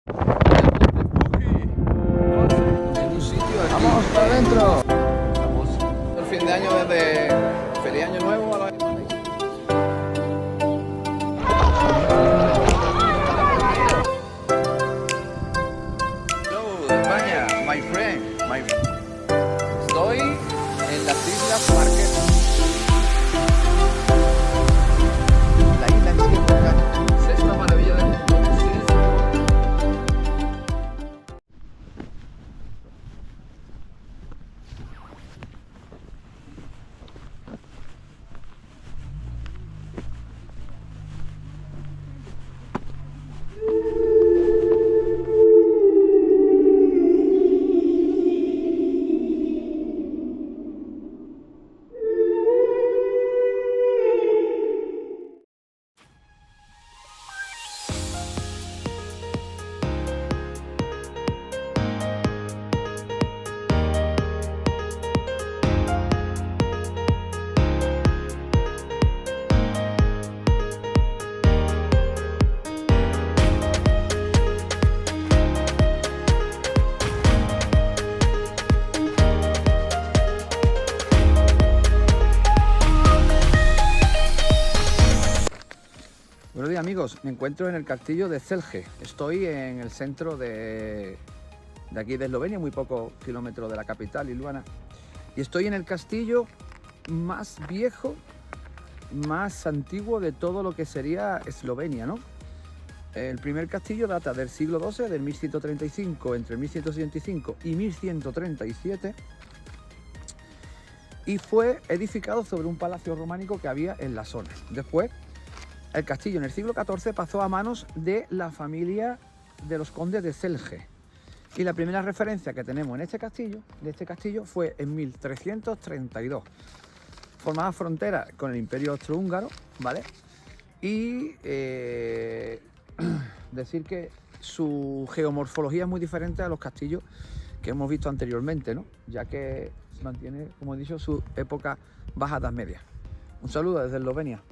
En un sitio aquí. ¡Vamos para adentro! Vamos. El fin de año desde feliz año nuevo a la... Hello, España, my friend. Estoy en las Islas Marquesas. La isla en sí es una maravilla del mundo. Sí. Buenos días amigos, me encuentro en el castillo de Celje. Estoy en el centro de aquí de Eslovenia, muy pocos kilómetros de la capital, Ljubljana. Y estoy en el castillo más viejo, más antiguo de todo lo que sería Eslovenia, ¿no? El primer castillo data del siglo XII, del 1135, entre 1175 y 1137. Y fue edificado sobre un palacio románico que había en la zona. Después, el castillo en el siglo XIV pasó a manos de la familia de los condes de Celje. Y la primera referencia que tenemos de este castillo fue en 1332. Formaba frontera con el Imperio Austrohúngaro, ¿vale? Y decir que su geomorfología es muy diferente a los castillos que hemos visto anteriormente, ¿no? Ya que mantiene, como he dicho, su época baja Edad Media. Un saludo desde Eslovenia.